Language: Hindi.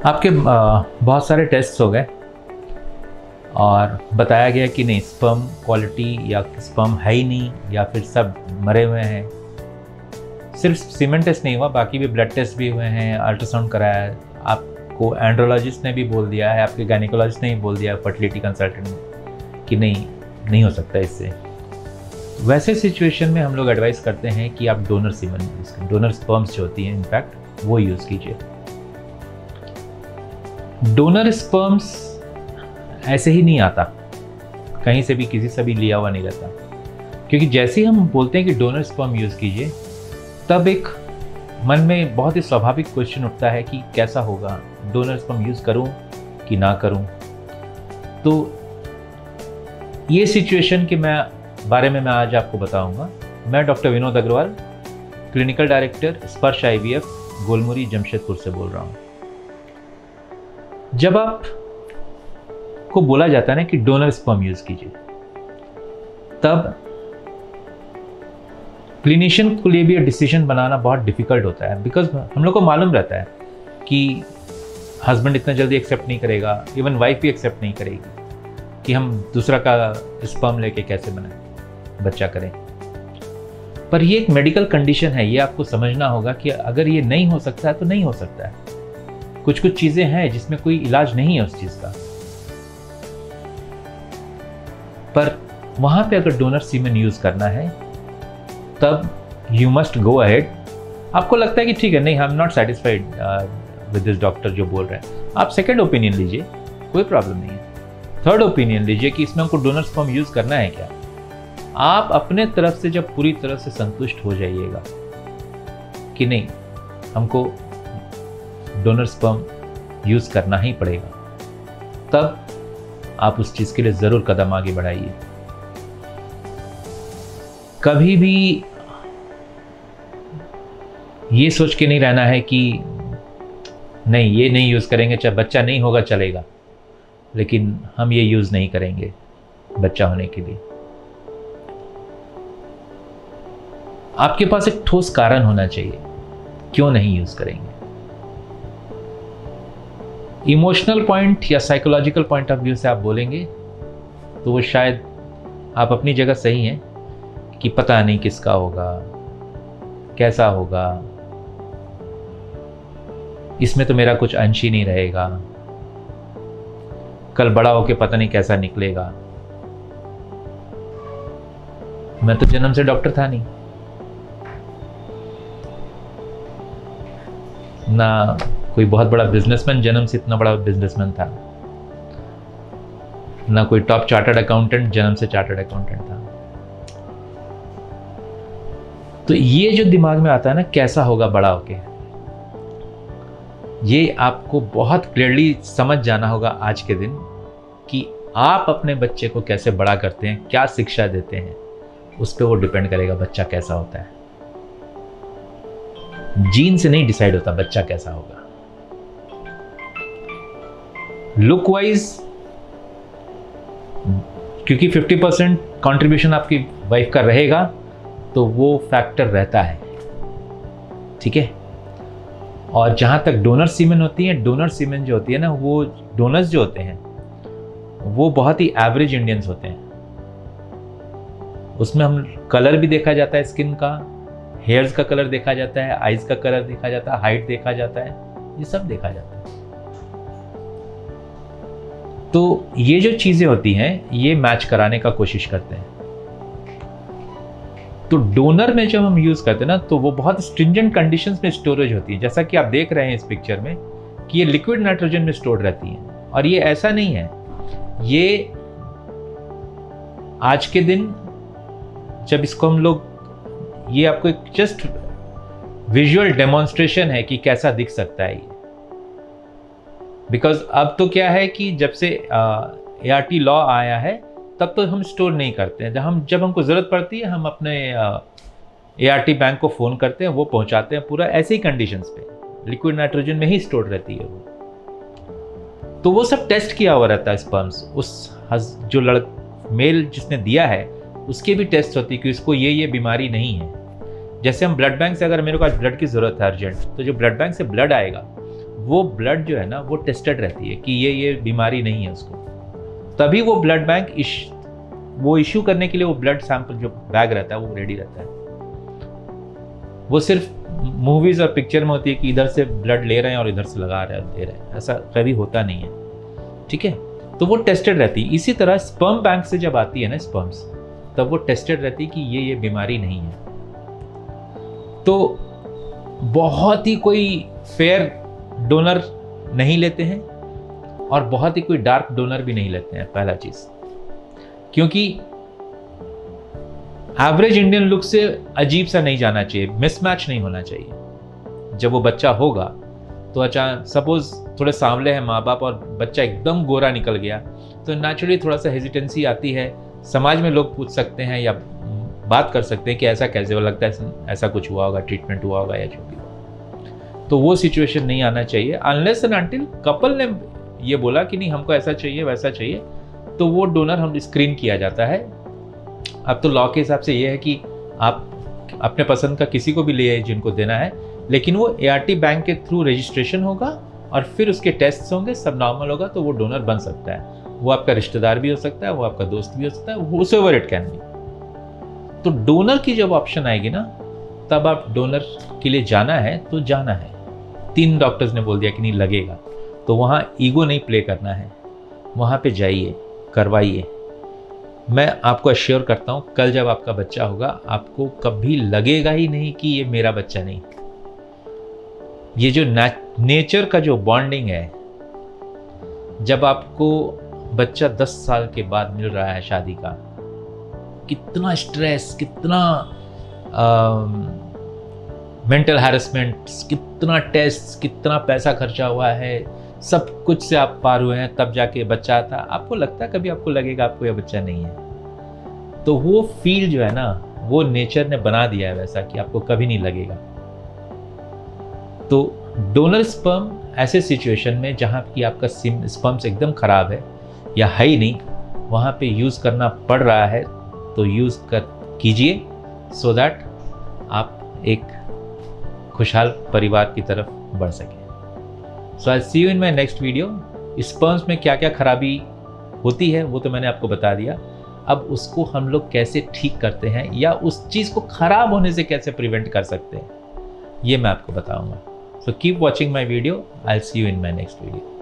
आपके बहुत सारे टेस्ट हो गए और बताया गया कि नहीं स्पर्म क्वालिटी या स्पर्म है ही नहीं या फिर सब मरे हुए हैं। सिर्फ सीमेन टेस्ट नहीं हुआ, बाकी भी ब्लड टेस्ट भी हुए हैं, अल्ट्रासाउंड कराया है, आपको एंड्रोलॉजिस्ट ने भी बोल दिया है, आपके गायनिकोलॉजिस्ट ने भी बोल दिया है, फर्टिलिटी कंसल्टेंट ने कि नहीं हो सकता इससे। वैसे सिचुएशन में हम लोग एडवाइस करते हैं कि आप डोनर सीमेन यूज़ करें, डोनर स्पर्म्स जो होती हैं इनफैक्ट वो यूज़ कीजिए। डोनर स्पर्म्स ऐसे ही नहीं आता, कहीं से भी किसी से भी लिया हुआ नहीं रहता, क्योंकि जैसे ही हम बोलते हैं कि डोनर स्पर्म यूज़ कीजिए तब एक मन में बहुत ही स्वाभाविक क्वेश्चन उठता है कि कैसा होगा, डोनर स्पर्म यूज़ करूं कि ना करूं। तो ये सिचुएशन के बारे में मैं आज आपको बताऊंगा। मैं doctor Vinod Agarwal, clinical director Sparsh IVF, Golmuri, Jamshedpur से बोल रहा हूँ। जब आप को बोला जाता है ना कि डोनर स्पर्म यूज़ कीजिए, तब क्लिनिशियन के लिए भी डिसीजन बनाना बहुत डिफ़िकल्ट होता है, बिकॉज हम लोग को मालूम रहता है कि हस्बैंड इतना जल्दी एक्सेप्ट नहीं करेगा, इवन वाइफ भी एक्सेप्ट नहीं करेगी कि हम दूसरा का स्पर्म लेके कैसे बनाएं, बच्चा करें। पर ये एक मेडिकल कंडीशन है, ये आपको समझना होगा कि अगर ये नहीं हो सकता है तो नहीं हो सकता है। कुछ चीज़ें हैं जिसमें कोई इलाज नहीं है उस चीज़ का, पर वहाँ पे अगर डोनर सीमेन यूज़ करना है तब यू मस्ट गो अहेड। आपको लगता है कि ठीक है, नहीं I am not satisfied with this doctor जो बोल रहे हैं, आप सेकंड ओपिनियन लीजिए, कोई प्रॉब्लम नहीं है। थर्ड ओपिनियन लीजिए कि इसमें हमको डोनर स्पर्म यूज़ करना है क्या। आप अपने तरफ से जब पूरी तरह से संतुष्ट हो जाइएगा कि नहीं हमको डोनर स्पर्म यूज़ करना ही पड़ेगा, तब आप उस चीज़ के लिए ज़रूर कदम आगे बढ़ाइए। कभी भी ये सोच के नहीं रहना है कि नहीं ये नहीं यूज़ करेंगे, चाहे बच्चा नहीं होगा चलेगा, लेकिन हम ये यूज़ नहीं करेंगे बच्चा होने के लिए। आपके पास एक ठोस कारण होना चाहिए क्यों नहीं यूज़ करेंगे। इमोशनल पॉइंट या साइकोलॉजिकल पॉइंट ऑफ व्यू से आप बोलेंगे तो वो शायद आप अपनी जगह सही हैं कि पता नहीं किसका होगा, कैसा होगा, इसमें तो मेरा कुछ अंश ही नहीं रहेगा, कल बड़ा होके पता नहीं कैसा निकलेगा। मैं तो जन्म से डॉक्टर था नहीं, ना कोई बहुत बड़ा बिजनेसमैन जन्म से इतना बड़ा बिजनेसमैन था, ना कोई टॉप चार्टर्ड अकाउंटेंट जन्म से चार्टर्ड अकाउंटेंट था। तो ये जो दिमाग में आता है ना कैसा होगा बड़ा होके, ये आपको बहुत क्लियरली समझ जाना होगा आज के दिन कि आप अपने बच्चे को कैसे बड़ा करते हैं, क्या शिक्षा देते हैं, उस पर वो डिपेंड करेगा बच्चा कैसा होता है। जीन से नहीं डिसाइड होता बच्चा कैसा होगा। लुक वाइज क्योंकि 50% कंट्रीब्यूशन आपकी वाइफ का रहेगा तो वो फैक्टर रहता है, ठीक है। और जहाँ तक डोनर सीमेन होती है, डोनर सीमेन जो होती है ना, वो डोनर्स जो होते हैं वो बहुत ही एवरेज इंडियंस होते हैं। उसमें हम कलर भी देखा जाता है, स्किन का, हेयर्स का कलर देखा जाता है, आइज का कलर देखा जाता है, हाइट देखा जाता है, ये सब देखा जाता है। तो ये जो चीज़ें होती हैं ये मैच कराने का कोशिश करते हैं। तो डोनर में जब हम यूज़ करते हैं ना तो वो बहुत स्ट्रिंजेंट कंडीशंस में स्टोरेज होती है, जैसा कि आप देख रहे हैं इस पिक्चर में कि ये लिक्विड नाइट्रोजन में स्टोर रहती है। और ये ऐसा नहीं है, ये आज के दिन जब इसको हम लोग, ये आपको एक जस्ट विजुअल डेमोन्स्ट्रेशन है कि कैसा दिख सकता है ये। बिकॉज अब तो क्या है कि जब से ART लॉ आया है तब तो हम स्टोर नहीं करते हैं, जब हमको ज़रूरत पड़ती है हम अपने ART बैंक को फ़ोन करते हैं, वो पहुंचाते हैं। पूरा ऐसे ही कंडीशंस पे लिक्विड नाइट्रोजन में ही स्टोर रहती है वो। तो वो सब टेस्ट किया हुआ रहता है स्पर्म्स, उस जो मेल जिसने दिया है उसके भी टेस्ट होती है कि उसको ये बीमारी नहीं है। जैसे हम ब्लड बैंक से, अगर मेरे को आज ब्लड की ज़रूरत है अर्जेंट, तो जो ब्लड बैंक से ब्लड आएगा वो ब्लड जो है ना वो टेस्टेड रहती है कि ये बीमारी नहीं है उसको, तभी वो ब्लड बैंक वो इश्यू करने के लिए वो ब्लड सैंपल जो बैग रहता है वो रेडी रहता है। वो सिर्फ मूवीज और पिक्चर में होती है कि इधर से ब्लड ले रहे हैं और इधर से लगा रहे हैं दे रहे हैं, ऐसा कभी होता नहीं है, ठीक है। तो वो टेस्टेड रहती है। इसी तरह स्पर्म बैंक से जब आती है ना स्पर्म्स, तब वो टेस्टेड रहती है कि ये बीमारी नहीं है। तो बहुत ही कोई फेयर डोनर नहीं लेते हैं और बहुत ही कोई डार्क डोनर भी नहीं लेते हैं, पहला चीज, क्योंकि एवरेज इंडियन लुक से अजीब सा नहीं जाना चाहिए, मिसमैच नहीं होना चाहिए। जब वो बच्चा होगा तो अचानक सपोज थोड़े सांवले हैं माँ बाप और बच्चा एकदम गोरा निकल गया, तो नेचुरली थोड़ा सा हेजिटेंसी आती है। समाज में लोग पूछ सकते हैं या बात कर सकते हैं कि ऐसा कैसे हो, लगता है ऐसा कुछ हुआ होगा, ट्रीटमेंट हुआ होगा या जो भी हुआ। तो वो सिचुएशन नहीं आना चाहिए अनलेस एंड अनटिल कपल ने ये बोला कि नहीं हमको ऐसा चाहिए वैसा चाहिए, तो वो डोनर हम स्क्रीन किया जाता है। अब तो लॉ के हिसाब से ये है कि आप अपने पसंद का किसी को भी ले आइए जिनको देना है, लेकिन वो ART बैंक के थ्रू रजिस्ट्रेशन होगा और फिर उसके टेस्ट होंगे, सब नॉर्मल होगा तो वो डोनर बन सकता है। वो आपका रिश्तेदार भी हो सकता है, वो आपका दोस्त भी हो सकता है, व्होएवर इट कैन बी। तो डोनर की जब ऑप्शन आएगी ना, तब आप डोनर के लिए जाना है तो जाना है। 3 डॉक्टर्स ने बोल दिया कि नहीं लगेगा, तो वहाँ ईगो नहीं प्ले करना है, वहाँ पे जाइए, करवाइए। मैं आपको अश्योर करता हूँ कल जब आपका बच्चा होगा आपको कभी लगेगा ही नहीं कि ये मेरा बच्चा नहीं। ये जो नेचर का जो बॉन्डिंग है, जब आपको बच्चा 10 साल के बाद मिल रहा है शादी का, कितना स्ट्रेस, कितना मेंटल हैरेसमेंट, कितना टेस्ट, कितना पैसा खर्चा हुआ है, सब कुछ से आप पार हुए हैं, तब जाके बच्चा आता। आपको लगता है कभी आपको लगेगा आपको यह बच्चा नहीं है? तो वो फील जो है ना, वो नेचर ने बना दिया है वैसा कि आपको कभी नहीं लगेगा। तो डोनर स्पर्म ऐसे सिचुएशन में जहाँ की आपका स्पर्म्स एकदम खराब है या है ही नहीं, वहाँ पे यूज़ करना पड़ रहा है, तो यूज़ कीजिए सो दैट आप एक खुशहाल परिवार की तरफ बढ़ सकें। So I see you in my next video. Sperms में क्या क्या खराबी होती है वो तो मैंने आपको बता दिया। अब उसको हम लोग कैसे ठीक करते हैं या उस चीज़ को खराब होने से कैसे प्रिवेंट कर सकते हैं, ये मैं आपको बताऊंगा। So keep watching my video. I see you in my next video.